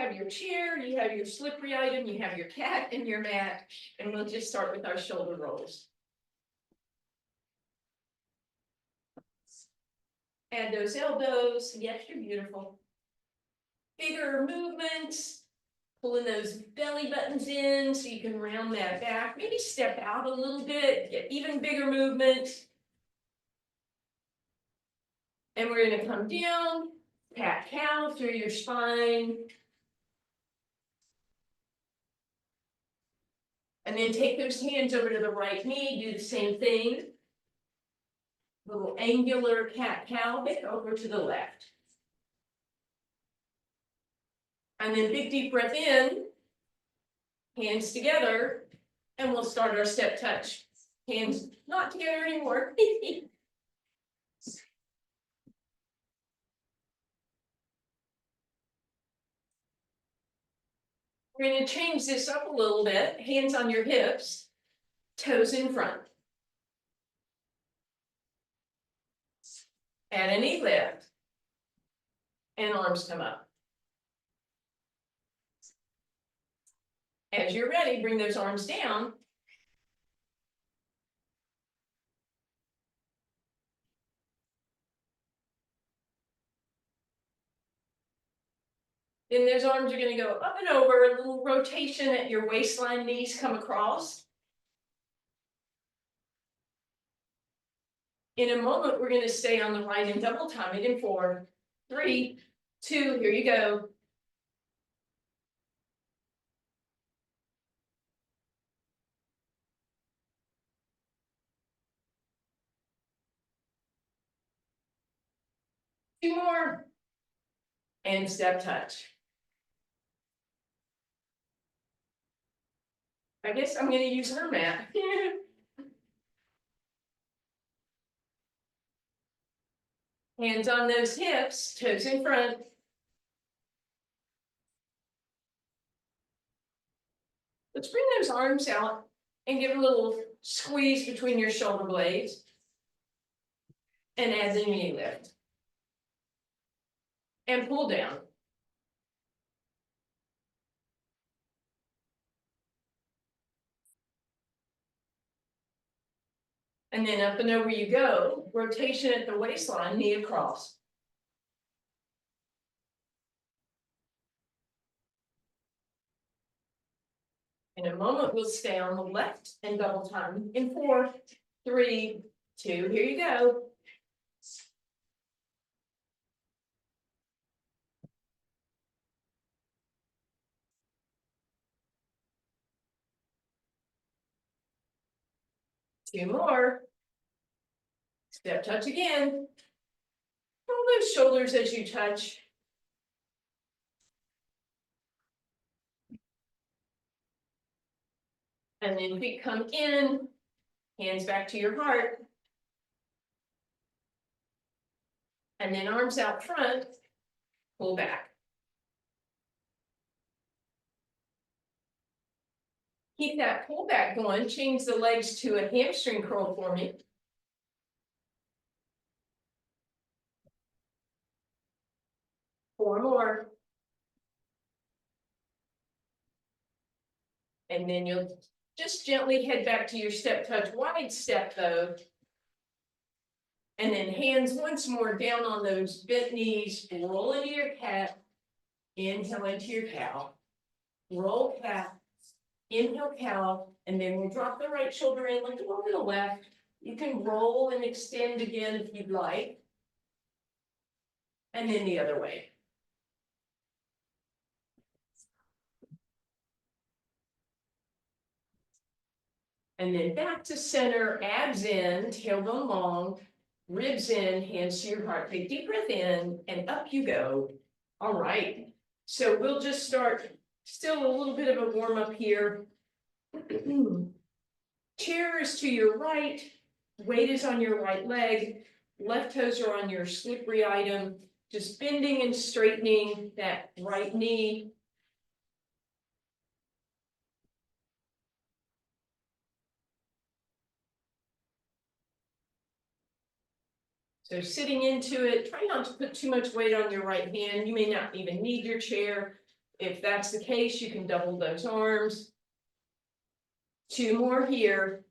have your chair, you have your slippery item, you have your cat and your mat, and we'll just start with our shoulder rolls. Add those elbows. Yes, you're beautiful. Bigger movements, pulling those belly buttons in so you can round that back. Maybe step out a little bit, get even bigger movement. And we're going to come down, cat cow through your spine. And then take those hands over to the right knee, do the same thing. Little angular cat cow, back over to the left. And then big deep breath in, hands together, and we'll start our step touch. Hands not together anymore. We're going to change this up a little bit. Hands on your hips, toes in front. Add a knee lift, and arms come up. As you're ready, bring those arms down. Then those arms are going to go up and over, a little rotation at your waistline, knees come across. In a moment, we're going to stay on the right and double time it in 4, 3, 2, here you go. Two more. And step touch. I guess I'm going to use her mat. Hands on those hips, toes in front. Let's bring those arms out and give a little squeeze between your shoulder blades. And add the knee lift. And pull down. And then up and over you go, rotation at the waistline, knee across. In a moment, we'll stay on the left and double time in 4, 3, 2, here you go. Two more. Step touch again. Pull those shoulders as you touch. And then feet come in, hands back to your heart. And then arms out front, pull back. Keep that pull back going, change the legs to a hamstring curl for me. Four more. And then you'll just gently head back to your step touch, wide step though. And then hands once more down on those bent knees, roll into your cat, inhale into your cow, roll cat, inhale cow, and then we'll drop the right shoulder in, look over to the left. You can roll and extend again if you'd like. And then the other way. And then back to center, abs in, tailbone long, ribs in, hands to your heart. Take deep breath in and up you go. All right. So we'll just start, still a little bit of a warm up here. Chair is to your right, weight is on your right leg, left toes are on your slippery item, just bending and straightening that right knee. So sitting into it, try not to put too much weight on your right hand. You may not even need your chair. If that's the case, you can double those arms. 2 more here.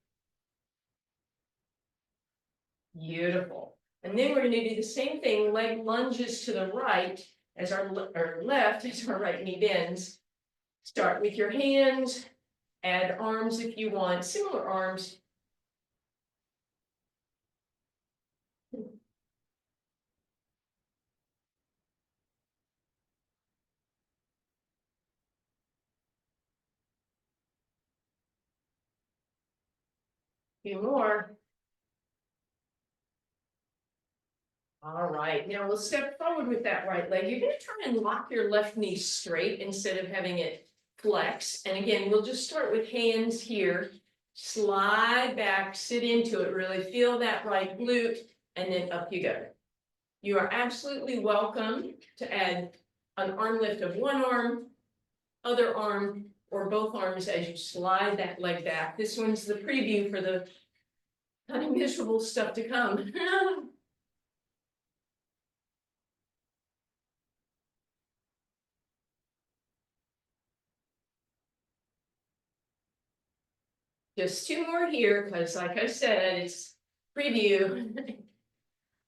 Beautiful. And then we're gonna do the same thing, leg lunges to the right as our left as our right knee bends. Start with your hands, add arms if you want, similar arms. Few more. All right, now we'll step forward with that right leg. You're gonna try and lock your left knee straight instead of having it flex. And again, we'll just start with hands here. Slide back, sit into it, really feel that right glute, and then up you go. You are absolutely welcome to add an arm lift of one arm, other arm, or both arms as you slide that leg back. This one's the preview for the kind of miserable stuff to come. Just 2 more here, because like I said, it's preview.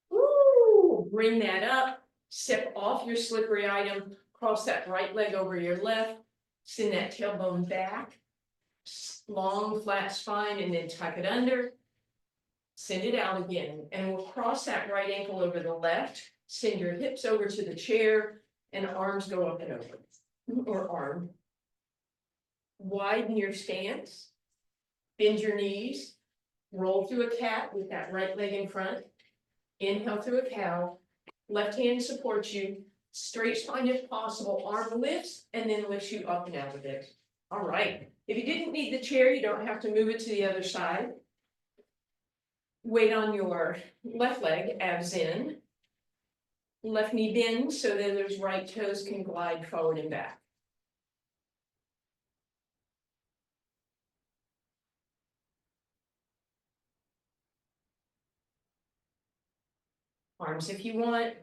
Woo! Bring that up, step off your slippery item, cross that right leg over your left, send that tailbone back, long flat spine, and then tuck it under. Send it out again, and we'll cross that right ankle over the left, send your hips over to the chair, and arms go up and over, or arm. Widen your stance, bend your knees, roll through a cat with that right leg in front, inhale through a cow, left hand supports you, straight spine if possible, arm lifts, and then lifts you up and out of it. All right, if you didn't need the chair, you don't have to move it to the other side. Weight on your left leg, abs in. Left knee bends so that those right toes can glide forward and back. Arms if you want.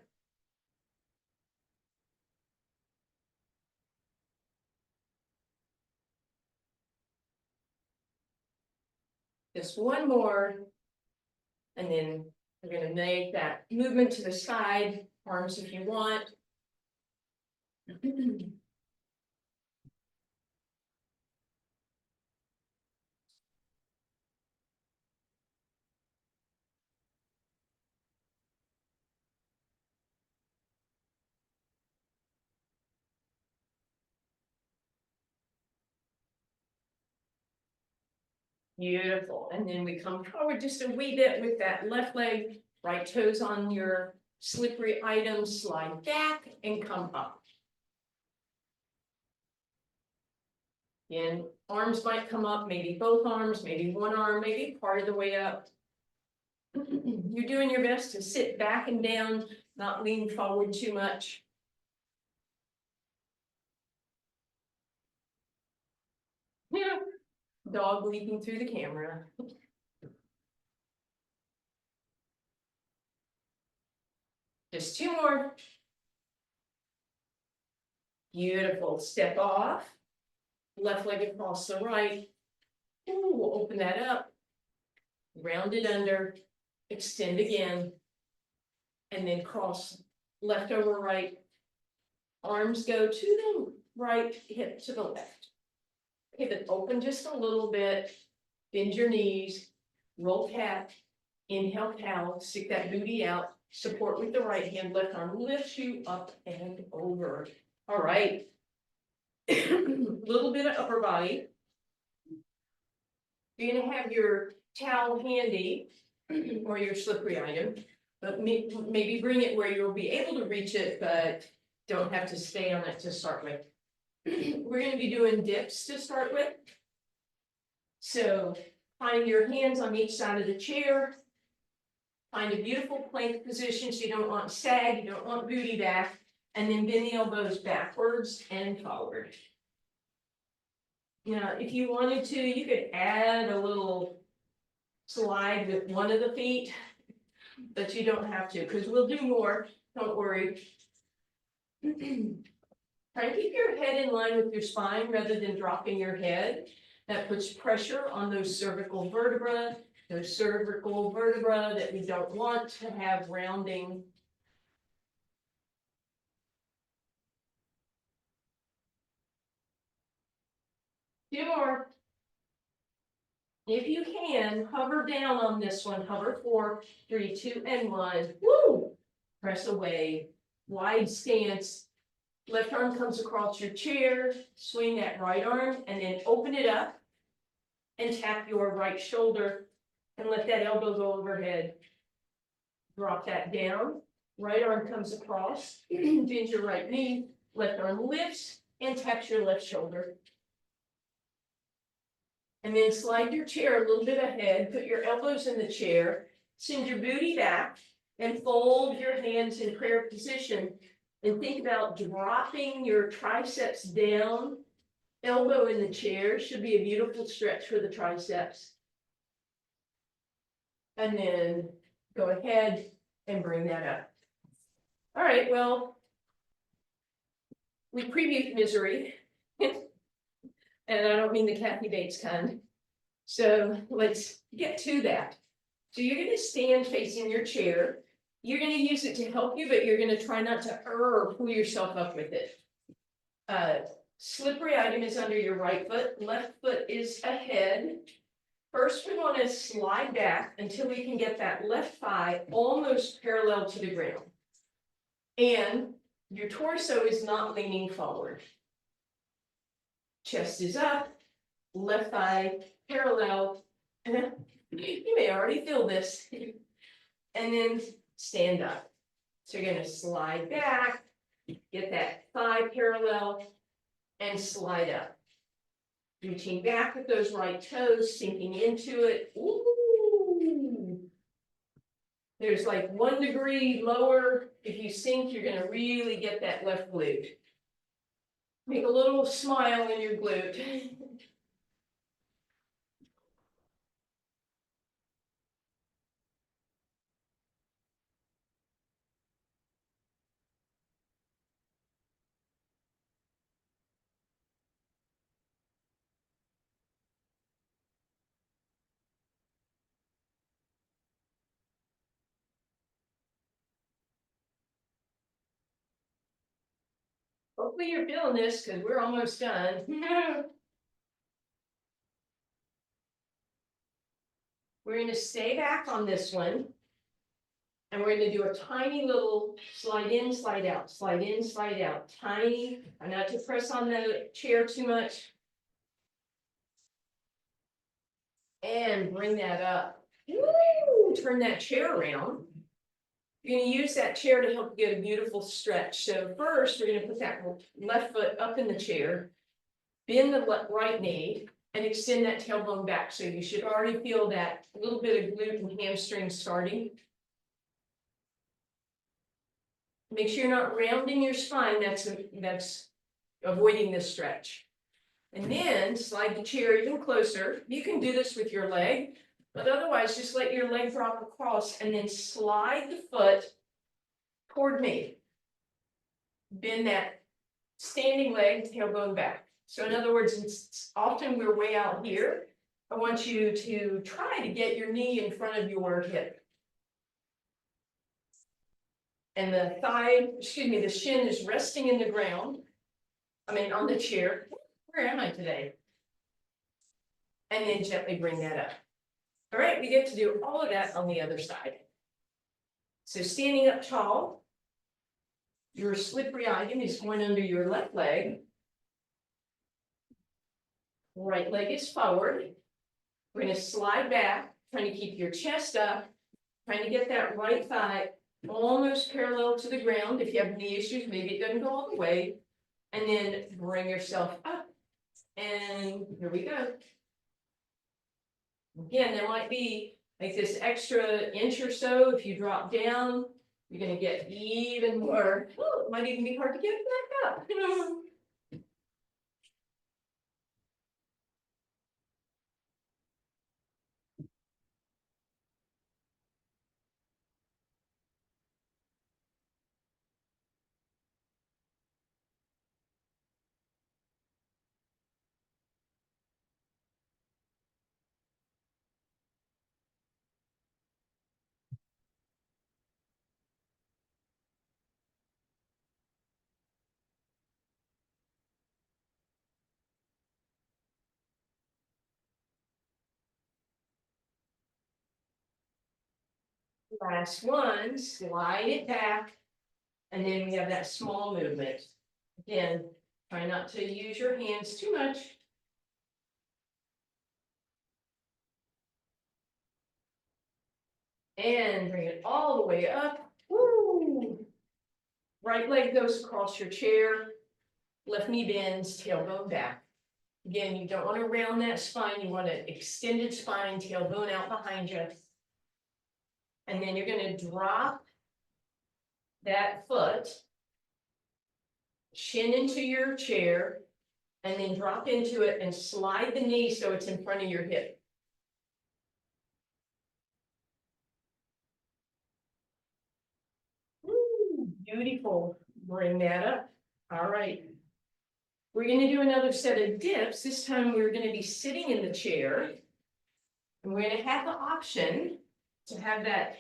Just one more. And then we're going to make that movement to the side. Arms if you want. Beautiful. And then we come forward just a wee bit with that left leg, right toes on your slippery item, slide back and come up. Again, arms might come up, maybe both arms, maybe one arm, maybe part of the way up. You're doing your best to sit back and down, not lean forward too much. Yeah. Dog leaping through the camera. Just 2 more. Beautiful. Step off. Left leg across the right. Ooh, we'll open that up. Round it under. Extend again. And then cross left over right. Arms go to the right, hip to the left. Pivot open just a little bit. Bend your knees. Roll cat. Inhale cow. Stick that booty out. Support with the right hand. Left arm lifts you up and over. All right. Little bit of upper body. You're gonna have your towel handy or your slippery item, but maybe bring it where you'll be able to reach it, but don't have to stay on it to start with. We're gonna be doing dips to start with. So find your hands on each side of the chair. Find a beautiful plank position so you don't want sag, you don't want booty back, and then bend the elbows backwards and forward. Now, if you wanted to, you could add a little slide with one of the feet, but you don't have to, because we'll do more, don't worry. Try to keep your head in line with your spine rather than dropping your head. That puts pressure on those cervical vertebrae that we don't want to have rounding. Two more. If you can, hover down on this one, hover 4, 3, 2, and 1. Woo! Press away, wide stance. Left arm comes across your chair, swing that right arm, and then open it up and tap your right shoulder and let that elbow go overhead. Drop that down, right arm comes across, bend your right knee, left arm lifts and taps your left shoulder. And then slide your chair a little bit ahead, put your elbows in the chair, send your booty back, and fold your hands in prayer position. And think about dropping your triceps down, elbow in the chair, should be a beautiful stretch for the triceps. And then go ahead and bring that up. All right, well, we previewed misery. And I don't mean the Kathy Bates kind. So let's get to that. So you're going to stand facing your chair. You're going to use it to help you, but you're going to try not to pull yourself up with it. Slippery item is under your right foot. Left foot is ahead. First, we want to slide back until we can get that left thigh almost parallel to the ground. And your torso is not leaning forward. Chest is up, left thigh parallel. You may already feel this. And then stand up. So you're going to slide back, get that thigh parallel, and slide up. Reaching back with those right toes, sinking into it. Ooh. There's like 1 degree lower. If you sink, you're going to really get that left glute. Make a little smile in your glute. Hopefully you're feeling this because we're almost done. We're going to stay back on this one. And we're going to do a tiny little slide in, slide out, slide in, slide out. Tiny, and not to press on the chair too much. And bring that up. Woo! Turn that chair around. You're going to use that chair to help get a beautiful stretch. So first, we're going to put that left foot up in the chair, bend the right knee, and extend that tailbone back. So you should already feel that little bit of glute and hamstring starting. Make sure you're not rounding your spine. That's avoiding this stretch. And then slide the chair even closer. You can do this with your leg, but otherwise just let your leg drop across and then slide the foot toward me. Bend that standing leg, tailbone back. So in other words, it's often we're way out here. I want you to try to get your knee in front of your hip. And the the shin is resting in the ground. On the chair. Where am I today? And then gently bring that up. All right, we get to do all of that on the other side. So standing up tall, your slippery item is going under your left leg. Right leg is forward. We're going to slide back, trying to keep your chest up, trying to get that right thigh almost parallel to the ground. If you have knee issues, maybe it doesn't go all the way. And then bring yourself up. And here we go. Again, there might be like this extra inch or so. If you drop down, you're going to get even more. Oh, it might even be hard to get back up. Last one, slide it back. And then we have that small movement. Again, try not to use your hands too much. And bring it all the way up. Woo! Right leg goes across your chair. Left knee bends, tailbone back. Again, you don't want to round that spine. You want an extended spine, tailbone out behind you. And then you're going to drop that foot, shin into your chair, and then drop into it and slide the knee so it's in front of your hip. Woo, beautiful. Bring that up. All right. We're going to do another set of dips. This time we're going to be sitting in the chair. And we're going to have the option to have that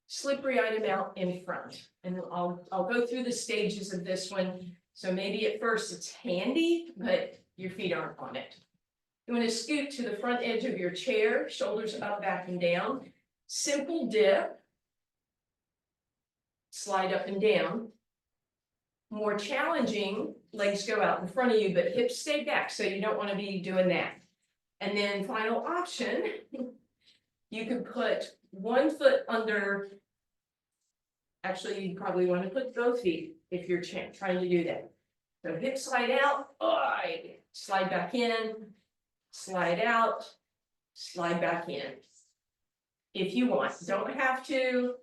slippery item out in front. And I'll go through the stages of this one. So maybe at first it's handy, but your feet aren't on it. You want to scoot to the front edge of your chair, shoulders up, back, and down. Simple dip. Slide up and down. More challenging, legs go out in front of you, but hips stay back, so you don't want to be doing that. And then final option, you could put one foot under, actually, you probably want to put both feet if you're trying to do that. So hip slide out, slide back in, slide out, slide back in. If you want, don't have to.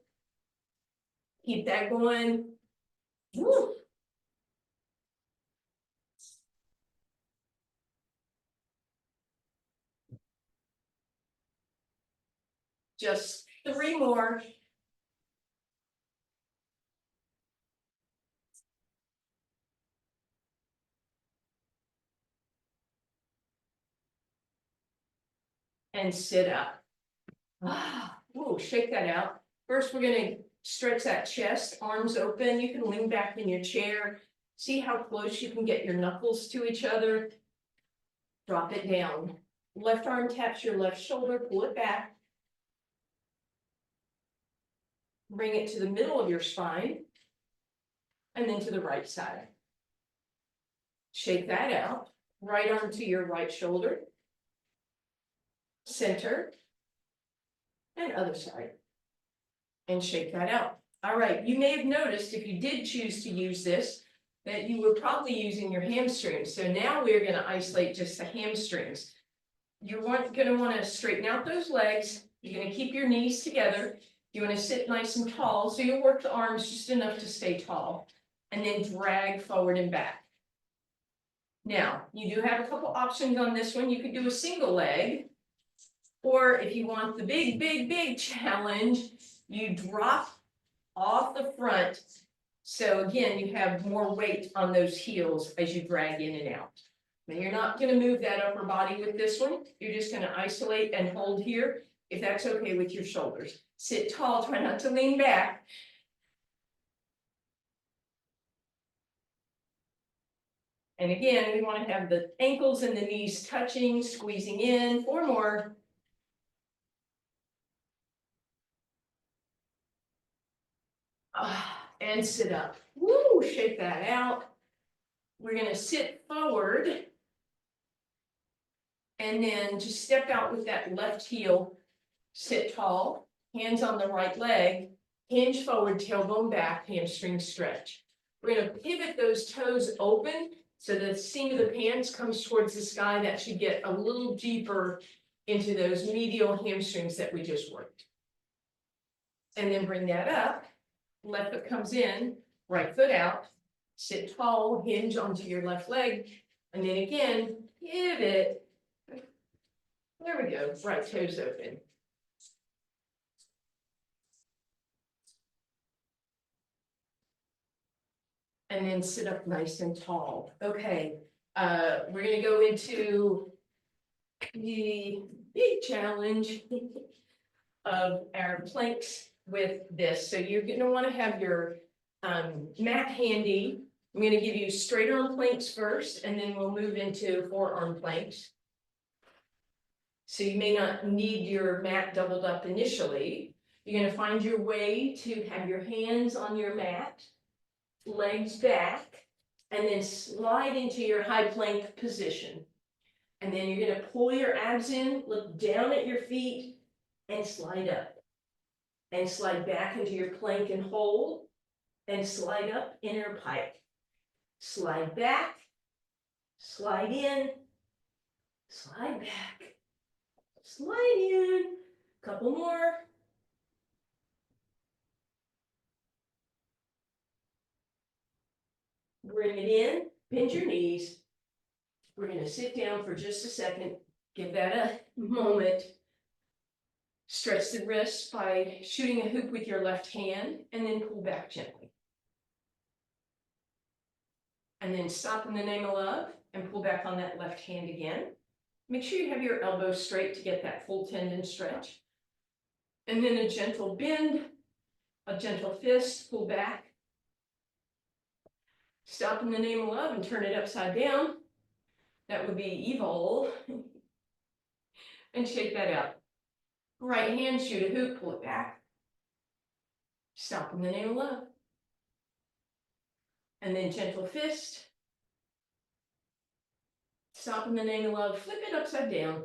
Keep that going. Woo. Just 3 more. And sit up. Whoa, shake that out. First, we're gonna stretch that chest, arms open. You can lean back in your chair. See how close you can get your knuckles to each other. Drop it down. Left arm taps your left shoulder, pull it back. Bring it to the middle of your spine. And then to the right side. Shake that out. Right arm to your right shoulder. Center. And other side. And shake that out. All right, you may have noticed if you did choose to use this, that you were probably using your hamstrings. So now we're going to isolate just the hamstrings. You're going to want to straighten out those legs. You're going to keep your knees together. You want to sit nice and tall. So you'll work the arms just enough to stay tall. And then drag forward and back. Now, you do have a couple options on this one. You could do a single leg. Or if you want the big, big, big challenge, you drop off the front. So again, you have more weight on those heels as you drag in and out. Now you're not going to move that upper body with this one. You're just going to isolate and hold here, if that's okay with your shoulders. Sit tall, try not to lean back. And again, we want to have the ankles and the knees touching, squeezing in. 4 more. And sit up. Woo, shake that out. We're going to sit forward. And then just step out with that left heel. Sit tall. Hands on the right leg. Hinge forward, tailbone back, hamstring stretch. We're going to pivot those toes open so the seam of the pants comes towards the sky. That should get a little deeper into those medial hamstrings that we just worked. And then bring that up. Left foot comes in, right foot out, sit tall, hinge onto your left leg, and then again, pivot. There we go, right toes open. And then sit up nice and tall. Okay, we're gonna go into the big challenge of our planks with this. So you're going to want to have your mat handy. I'm going to give you straight arm planks first, and then we'll move into forearm planks. So you may not need your mat doubled up initially. You're gonna find your way to have your hands on your mat, legs back, and then slide into your high plank position. And then you're gonna pull your abs in, look down at your feet, and slide up. And slide back into your plank and hold, and slide up inner pike. Slide back, slide in, slide back, slide in, couple more. Bring it in, bend your knees. We're gonna sit down for just a second, give that a moment. Stretch the wrists by shooting a hoop with your left hand and then pull back gently. And then stop in the name of love and pull back on that left hand again. Make sure you have your elbows straight to get that full tendon stretch. And then a gentle bend, a gentle fist, pull back. Stop in the name of love and turn it upside down. That would be evil. And shake that out. Right hand, shoot a hoop, pull it back. Stop in the name of love. And then gentle fist. Stop in the name of love, flip it upside down.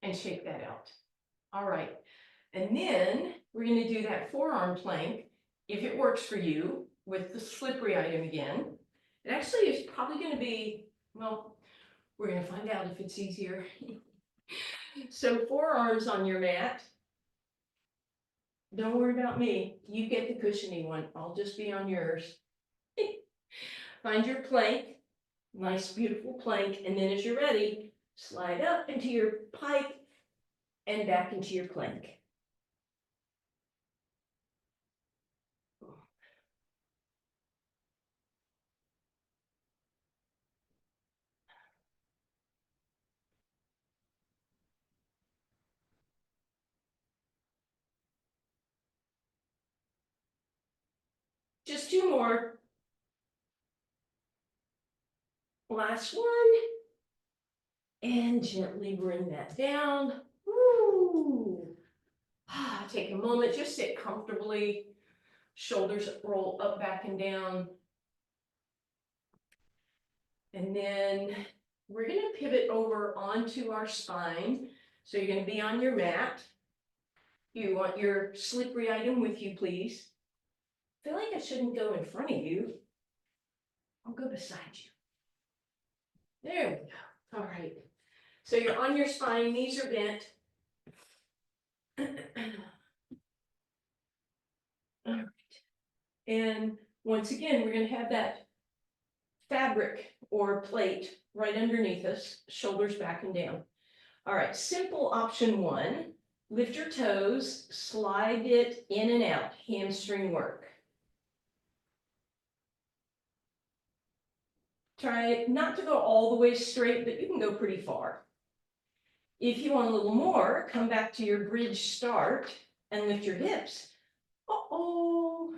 And shake that out. All right. And then we're going to do that forearm plank, if it works for you, with the slippery item again. It actually is probably going to be, well, we're going to find out if it's easier. So forearms on your mat. Don't worry about me. You get the cushiony one. I'll just be on yours. Find your plank. Nice, beautiful plank. And then as you're ready, slide up into your pike and back into your plank. Just two more. Last one. And gently bring that down. Woo. Take a moment, just sit comfortably. Shoulders roll up, back, and down. And then we're going to pivot over onto our spine. So you're going to be on your mat. You want your slippery item with you, please. I feel like I shouldn't go in front of you. I'll go beside you. There we go. All right. So you're on your spine, knees are bent. All right. And once again, we're going to have that fabric or plate right underneath us, shoulders back and down. All right, simple option one, lift your toes, slide it in and out, hamstring work. Try not to go all the way straight, but you can go pretty far. If you want a little more, come back to your bridge start and lift your hips. Uh-oh.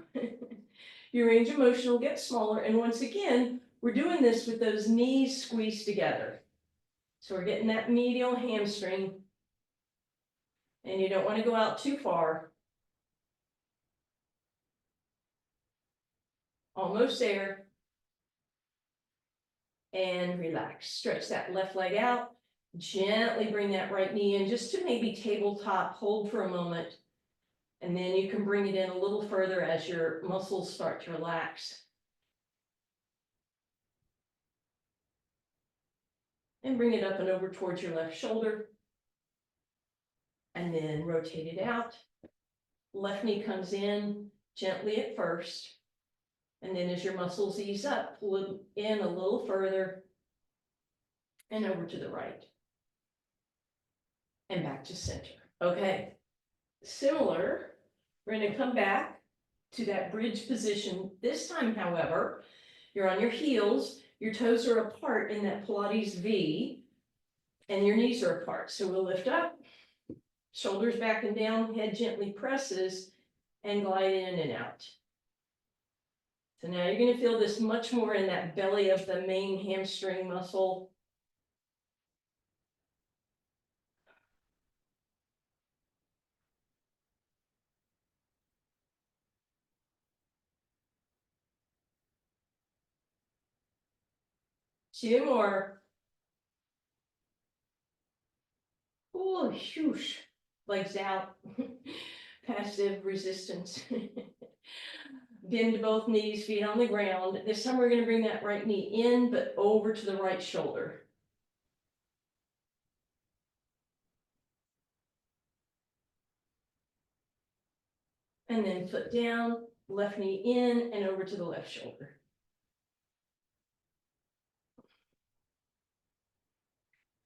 Your range of motion will get smaller. And once again, we're doing this with those knees squeezed together. So we're getting that medial hamstring. And you don't want to go out too far. Almost there. And relax. Stretch that left leg out. Gently bring that right knee in just to maybe tabletop, hold for a moment. And then you can bring it in a little further as your muscles start to relax. And bring it up and over towards your left shoulder. And then rotate it out. Left knee comes in gently at first. And then as your muscles ease up, pull it in a little further. And over to the right. And back to center. Okay. Similar, we're going to come back to that bridge position. This time, however, you're on your heels, your toes are apart in that Pilates V, and your knees are apart. So we'll lift up, shoulders back and down, head gently presses, and glide in and out. So now you're going to feel this much more in that belly of the main hamstring muscle. 2 more. Oh, shoosh, legs out. Passive resistance. Bend both knees, feet on the ground. This time we're going to bring that right knee in, but over to the right shoulder. And then foot down, left knee in and over to the left shoulder.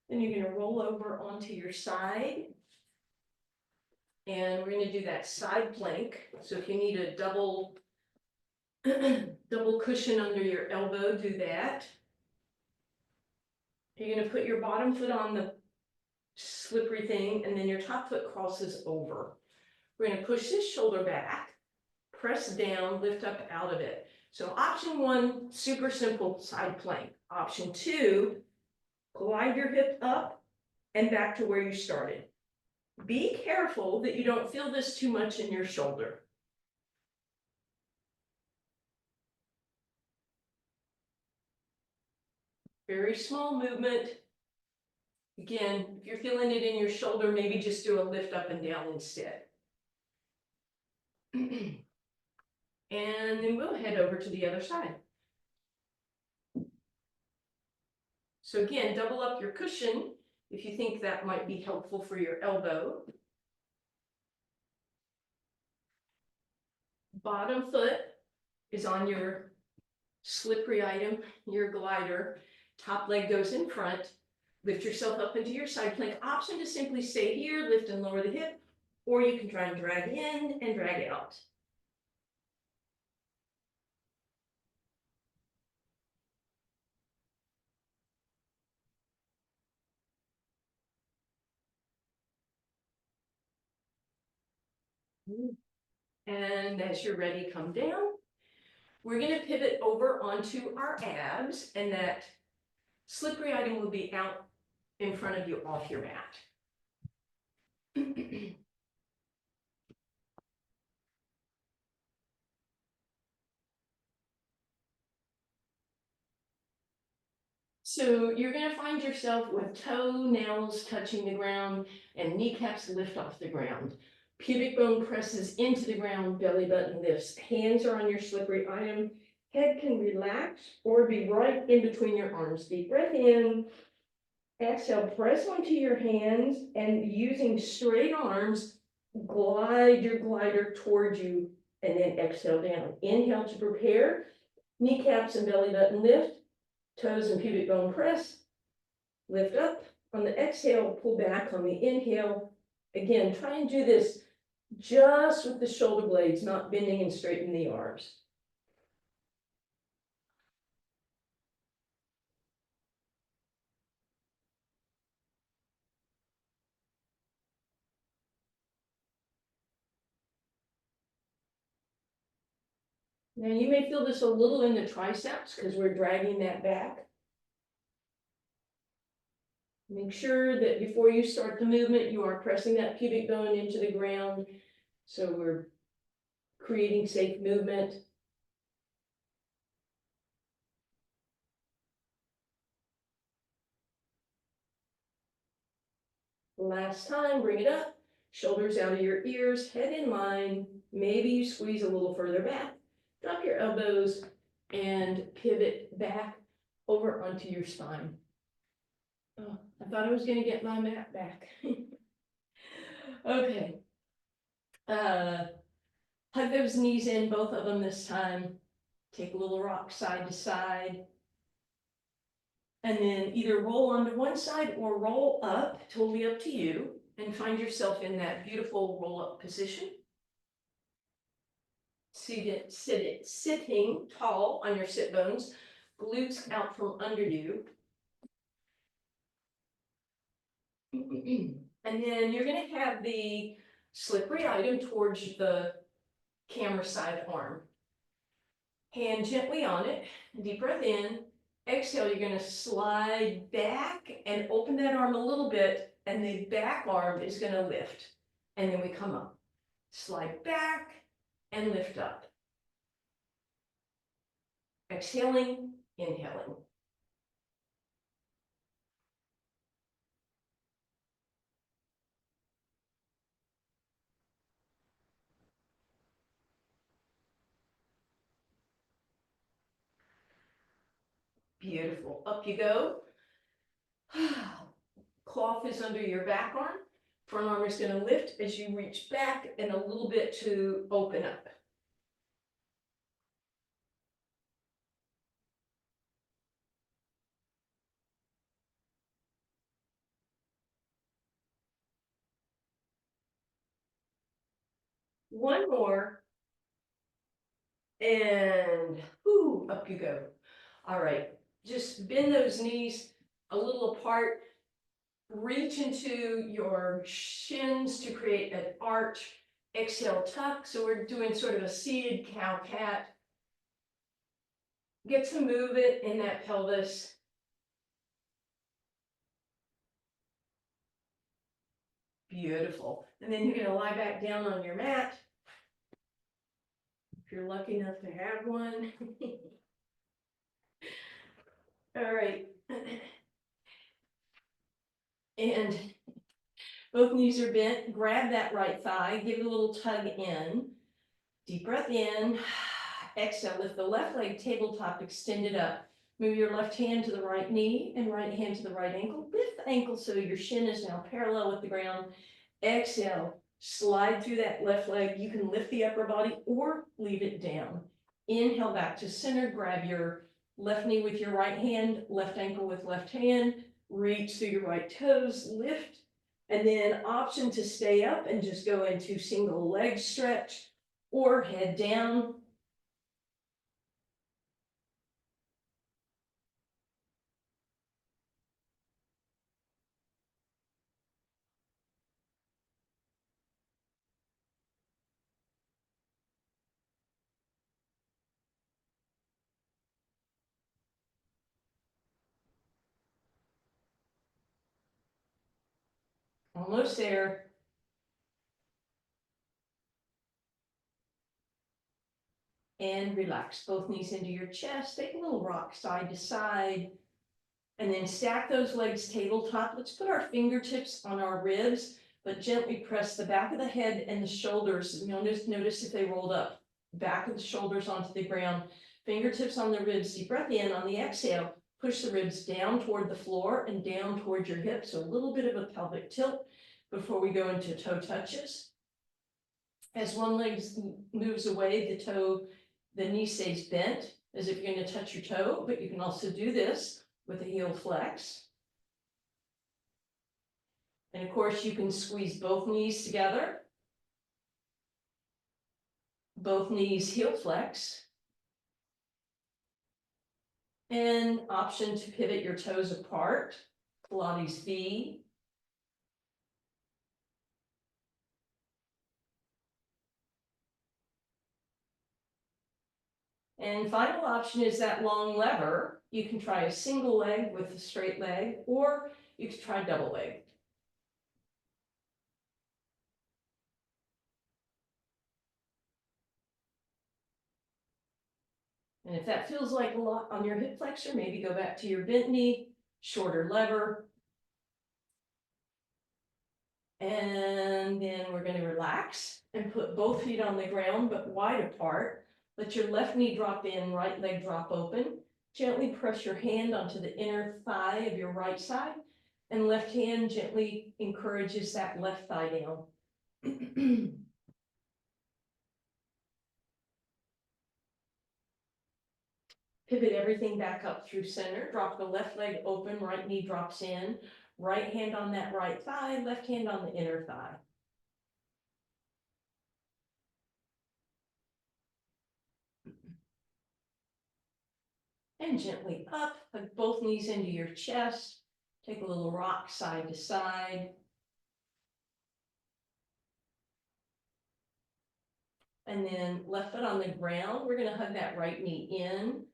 Then you're going to roll over onto your side. And we're going to do that side plank. So if you need a double cushion under your elbow, do that. You're going to put your bottom foot on the slippery thing, and then your top foot crosses over. We're going to push this shoulder back, press down, lift up out of it. So option 1, super simple side plank. Option 2, glide your hip up and back to where you started. Be careful that you don't feel this too much in your shoulder. Very small movement. Again, if you're feeling it in your shoulder, maybe just do a lift up and down instead. And then we'll head over to the other side. So again, double up your cushion if you think that might be helpful for your elbow. Bottom foot is on your slippery item, your glider. Top leg goes in front. Lift yourself up into your side plank. Option to simply stay here, lift and lower the hip, or you can try and drag in and drag out. And as you're ready, come down. We're going to pivot over onto our abs, and that slippery item will be out in front of you off your mat. So you're going to find yourself with toenails touching the ground and kneecaps lift off the ground. Pubic bone presses into the ground, belly button lifts. Hands are on your slippery item. Head can relax or be right in between your arms. Deep breath in. Exhale, press onto your hands, and using straight arms, glide your glider towards you, and then exhale down. Inhale to prepare. Kneecaps and belly button lift. Toes and pubic bone press, lift up. On the exhale, pull back. On the inhale, again, try and do this just with the shoulder blades, not bending and straightening the arms. Now you may feel this a little in the triceps because we're dragging that back. Make sure that before you start the movement, you are pressing that pubic bone into the ground. So we're creating safe movement. Last time, bring it up. Shoulders out of your ears, head in line. Maybe you squeeze a little further back. Drop your elbows and pivot back over onto your spine. Oh, I thought I was going to get my mat back. Okay. Hug those knees in, both of them this time. Take a little rock side to side. And then either roll onto one side or roll up, totally up to you, and find yourself in that beautiful roll-up position. Sitting tall on your sit bones, glutes out from under you. And then you're going to have the slippery item towards the camera side arm. Hand gently on it, deep breath in. Exhale, you're going to slide back and open that arm a little bit, and the back arm is going to lift. And then we come up. Slide back and lift up. Exhaling, inhaling. Beautiful. Up you go. Cloth is under your back arm. Front arm is going to lift as you reach back and a little bit to open up. One more. And whoo, up you go. All right, just bend those knees a little apart. Reach into your shins to create an arch. Exhale, tuck. So we're doing sort of a seated cow-cat. Get some movement in that pelvis. Beautiful. And then you're going to lie back down on your mat. If you're lucky enough to have one. All right. And both knees are bent. Grab that right thigh. Give it a little tug in. Deep breath in. Exhale. Lift the left leg tabletop extended up. Move your left hand to the right knee and right hand to the right ankle. Lift the ankle so your shin is now parallel with the ground. Exhale. Slide through that left leg. You can lift the upper body or leave it down. Inhale back to center. Grab your left knee with your right hand, left ankle with left hand. Reach through your right toes. Lift. And then option to stay up and just go into single leg stretch or head down. Almost there. And relax both knees into your chest. Take a little rock side to side. And then stack those legs tabletop. Let's put our fingertips on our ribs, but gently press the back of the head and the shoulders. Notice if they rolled up. Back of the shoulders onto the ground. Fingertips on the ribs. Deep breath in. On the exhale, push the ribs down toward the floor and down toward your hips. So a little bit of a pelvic tilt before we go into toe touches. As one leg moves away, the knee stays bent as if you're going to touch your toe, but you can also do this with a heel flex. And of course, you can squeeze both knees together. Both knees heel flex. And option to pivot your toes apart, Pilates V. And final option is that long lever. You can try a single leg with a straight leg, or you can try double leg. And if that feels like a lot on your hip flexor, maybe go back to your bent knee, shorter lever. And then we're going to relax and put both feet on the ground, but wide apart. Let your left knee drop in, right leg drop open. Gently press your hand onto the inner thigh of your right side, and left hand gently encourages that left thigh down. Pivot everything back up through center. Drop the left leg open, right knee drops in. Right hand on that right thigh, left hand on the inner thigh. And gently up, hug both knees into your chest. Take a little rock side to side. And then left foot on the ground. We're going to hug that right knee in.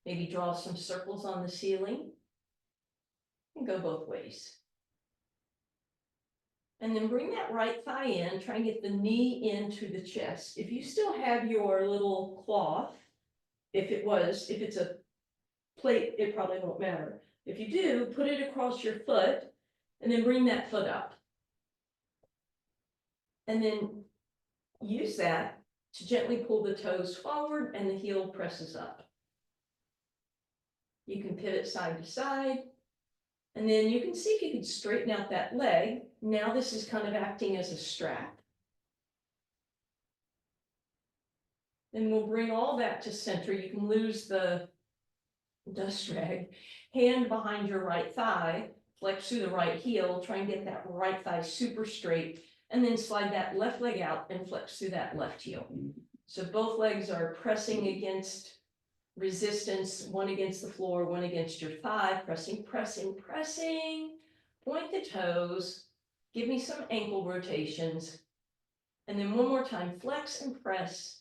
Maybe draw some circles on the ceiling. And go both ways. And then bring that right thigh in. Try and get the knee into the chest. If you still have your little cloth, if it's a plate, it probably won't matter. If you do, put it across your foot and then bring that foot up. And then use that to gently pull the toes forward and the heel presses up. You can pivot side to side. And then you can see if you can straighten out that leg. Now this is kind of acting as a strap. Then we'll bring all that to center. You can lose the dust rag. Hand behind your right thigh, flex through the right heel, try and get that right thigh super straight, and then slide that left leg out and flex through that left heel. So both legs are pressing against resistance, one against the floor, one against your thigh, pressing, pressing, pressing. Point the toes, give me some ankle rotations. And then one more time, flex and press,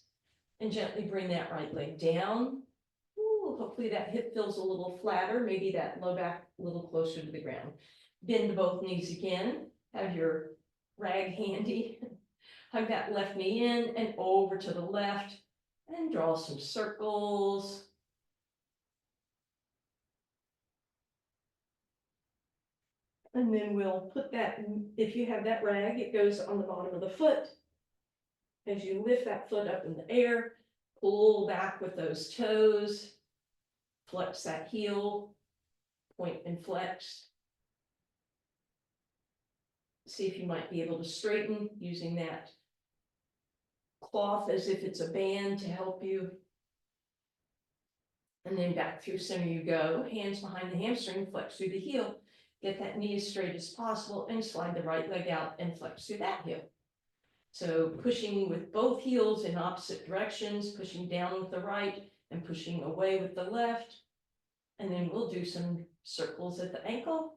and gently bring that right leg down. Ooh, hopefully that hip feels a little flatter, maybe that low back a little closer to the ground. Bend both knees again, have your rag handy. Hug that left knee in and over to the left, and draw some circles. And then we'll put that, if you have that rag, it goes on the bottom of the foot. As you lift that foot up in the air, pull back with those toes, flex that heel, point and flex. See if you might be able to straighten using that cloth as if it's a band to help you. And then back through center you go, hands behind the hamstring, flex through the heel. Get that knee as straight as possible and slide the right leg out and flex through that heel. So pushing with both heels in opposite directions, pushing down with the right and pushing away with the left. And then we'll do some circles at the ankle.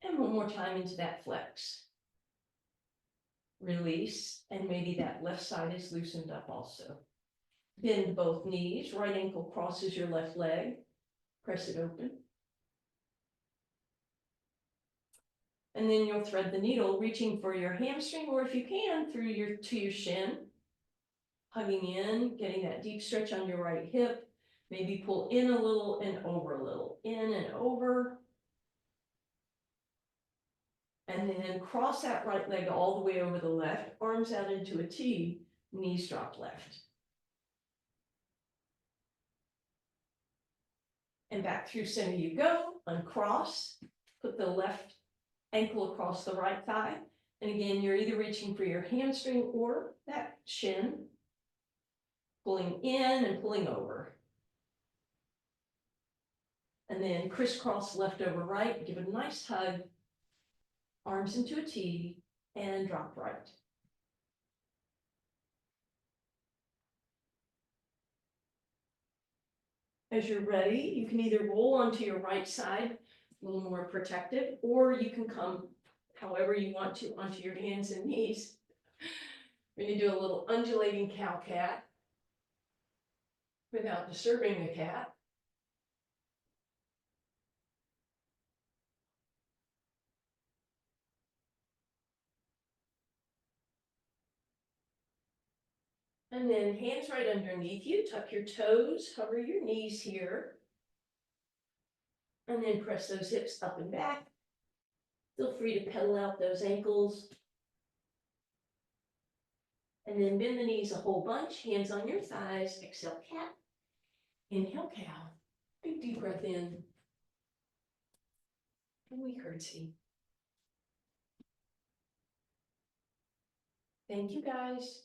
And one more time into that flex. Release, and maybe that left side is loosened up also. Bend both knees, right ankle crosses your left leg. Press it open. And then you'll thread the needle, reaching for your hamstring, or if you can, through to your shin. Hugging in, getting that deep stretch on your right hip. Maybe pull in a little and over a little, in and over. And then cross that right leg all the way over the left, arms out into a T, knees drop left. And back through center you go, uncross, put the left ankle across the right thigh. And again, you're either reaching for your hamstring or that shin, pulling in and pulling over. And then crisscross left over right, give it a nice hug, arms into a T, and drop right. As you're ready, you can either roll onto your right side, a little more protected, or you can come however you want to onto your hands and knees. We're going to do a little undulating cow cat without disturbing the cat. And then hands right underneath you, tuck your toes, hover your knees here. And then press those hips up and back. Feel free to pedal out those ankles. And then bend the knees a whole bunch, hands on your thighs, exhale cat, inhale cow. Big deep breath in. And we curtsy. Thank you guys.